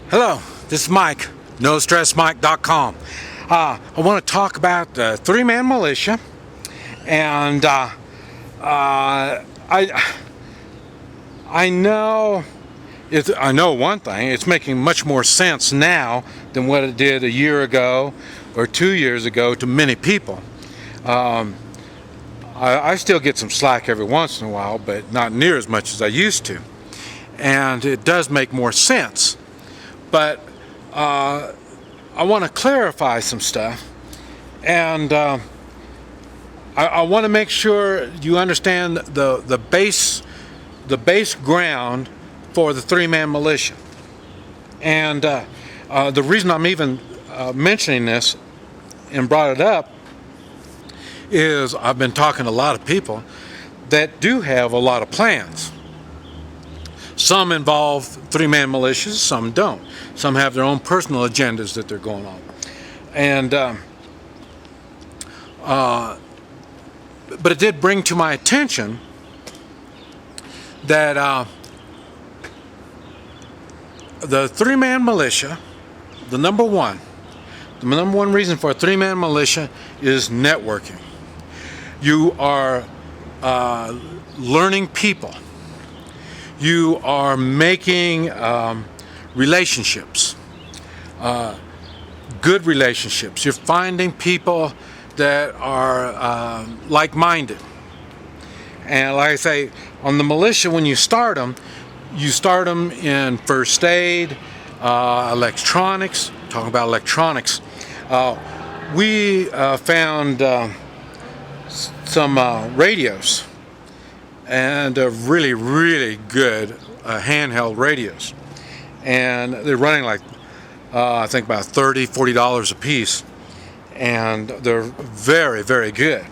Hello, this is Mike, NoStressMike.com. I want to talk about the three-man militia, and I know one thing. It's making much more sense now than what it did a year ago or 2 years ago to many people. I still get some slack every once in a while, but not near as much as I used to, and it does make more sense. But I want to clarify some stuff, and I want to make sure you understand the base ground for the three-man militia. And the reason I'm even mentioning this and brought it up is I've been talking to a lot of people that do have a lot of plans. Some involve three-man militias, some don't. Some have their own personal agendas that they're going on. And but it did bring to my attention that the three-man militia, the number one reason for a three-man militia is networking. You are learning people. You are making relationships, good relationships. You're finding people that are like-minded. And like I say, on the militia, when you start them in first aid, electronics. Talking about electronics, we found some radios, and really, really good handheld radios. And they're running like, I think about $30-40 a piece. And they're very, very good.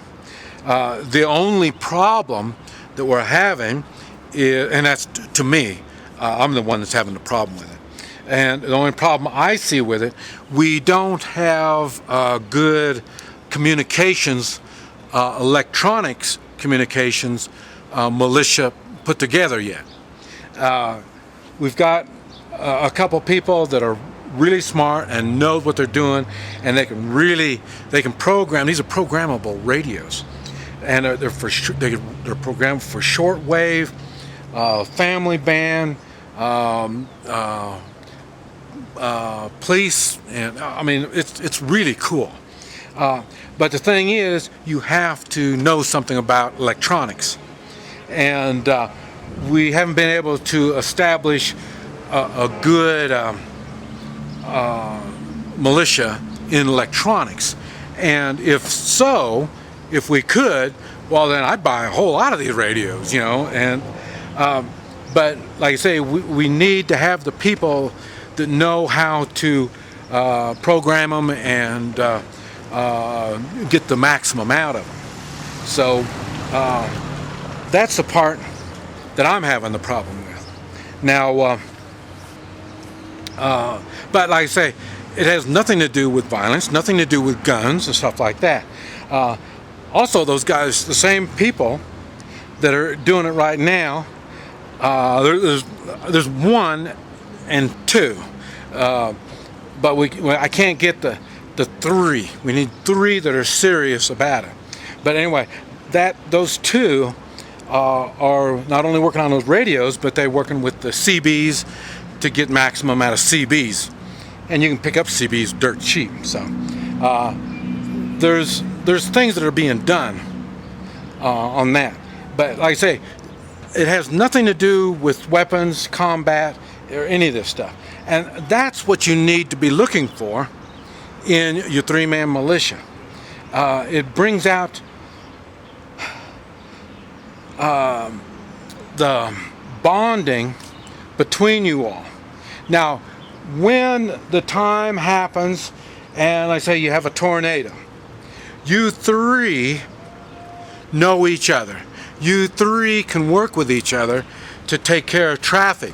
The only problem that we're having is, and that's to me, I'm the one that's having the problem with it. And the only problem I see with it, we don't have good communications, electronics communications militia put together yet. We've got a couple people that are really smart and know what they're doing, and they can program. These are programmable radios, and they're programmed for shortwave, family band, police, and I mean it's really cool. But the thing is, you have to know something about electronics, and we haven't been able to establish a good militia in electronics. And if we could, well, then I'd buy a whole lot of these radios, you know. And but like I say, we need to have the people that know how to program them and get the maximum out of them. So that's the part that I'm having the problem with. Now, but like I say, it has nothing to do with violence, nothing to do with guns and stuff like that. Also, those guys, the same people that are doing it right now, there's 1 and 2, but I can't get the 3. We need 3 that are serious about it. But anyway, those 2 are not only working on those radios, but they're working with the CBs to get maximum out of CBs, and you can pick up CBs dirt cheap. So there's things that are being done on that. But like I say, it has nothing to do with weapons, combat, or any of this stuff. And that's what you need to be looking for in your three-man militia. It brings out the bonding between you all. Now, when the time happens, and like I say, you have a tornado, you 3 know each other. You 3 can work with each other to take care of traffic.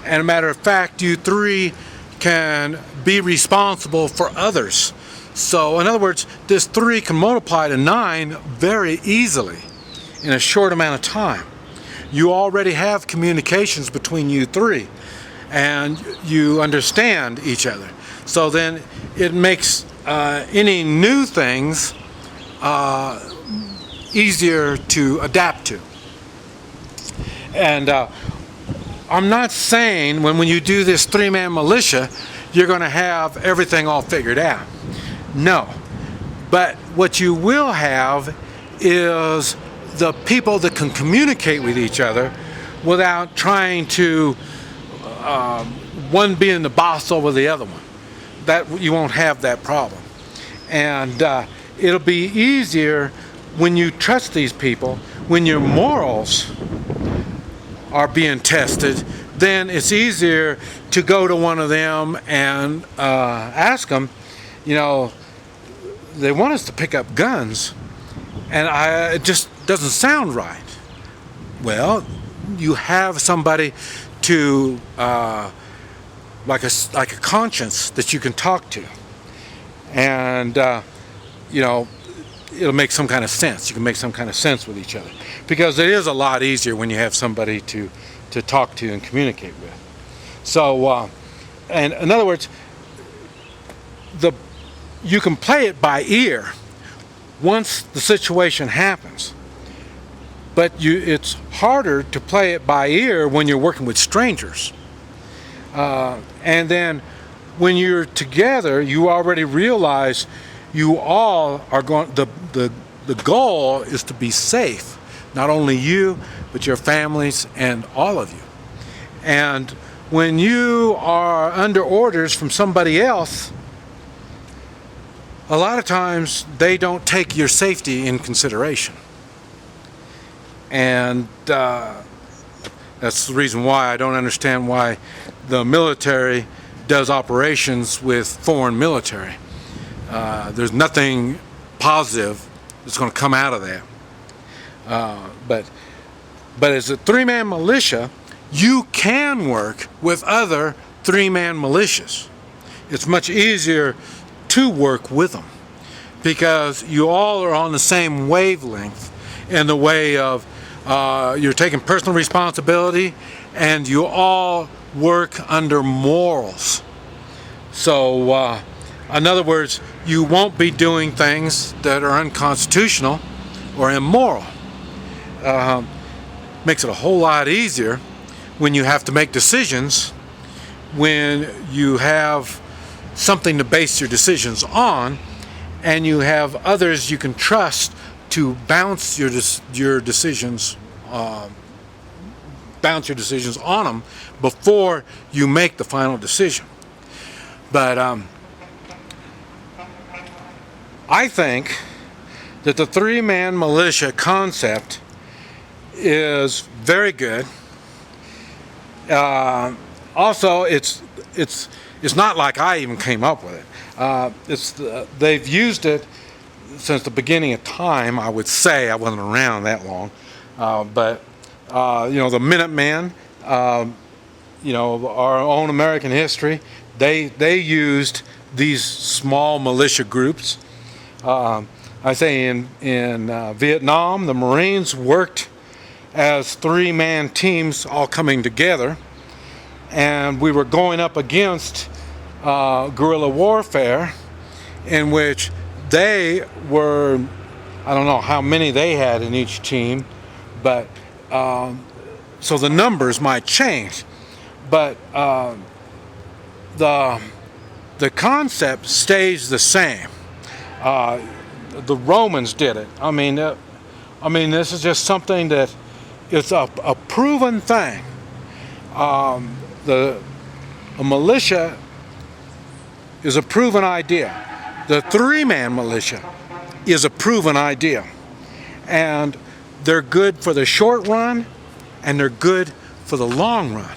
And a matter of fact, you 3 can be responsible for others. So in other words, this 3 can multiply to 9 very easily in a short amount of time. You already have communications between you 3. and you understand each other. So then it makes any new things easier to adapt to. And I'm not saying when you do this three-man militia, you're going to have everything all figured out. No. But what you will have is the people that can communicate with each other without trying to one being the boss over the other one. That you won't have that problem. And it'll be easier when you trust these people, when your morals are being tested. Then it's easier to go to one of them and ask them, you know, they want us to pick up guns, and it just doesn't sound right. Well, you have somebody to like a conscience that you can talk to, and you know, it'll make some kind of sense. You can make some kind of sense with each other, because it is a lot easier when you have somebody to talk to and communicate with. So, and in other words, you can play it by ear once the situation happens, but it's harder to play it by ear when you're working with strangers. And then when you're together, you already realize you all are going, the goal is to be safe, not only you, but your families and all of you. And when you are under orders from somebody else, a lot of times they don't take your safety in consideration. And that's the reason why I don't understand why the military does operations with foreign military. There's nothing positive that's going to come out of that. But as a three-man militia, you can work with other three-man militias. It's much easier to work with them because you all are on the same wavelength in the way of you're taking personal responsibility, and you all work under morals. So in other words, you won't be doing things that are unconstitutional or immoral. Makes it a whole lot easier when you have to make decisions, when you have something to base your decisions on, and you have others you can trust to bounce your decisions on them before you make the final decision. But I think that the three-man militia concept is very good. Also, it's not like I even came up with it. They've used it since the beginning of time. I would say I wasn't around that long, but you know, the Minutemen, you know, our own American history, they used these small militia groups. I say in Vietnam, the Marines worked as three-man teams all coming together, and we were going up against guerrilla warfare, in which they were, I don't know how many they had in each team, but so the numbers might change, but the concept stays the same. The Romans did it. I mean, this is just something that it's a proven thing. A militia is a proven idea. The three-man militia is a proven idea. And they're good for the short run, and they're good for the long run.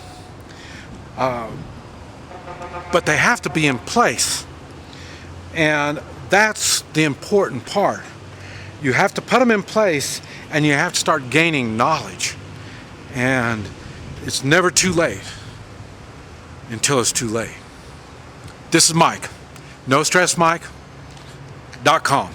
But they have to be in place. And that's the important part. You have to put them in place, and you have to start gaining knowledge. And it's never too late until it's too late. This is Mike, NoStressMike.com.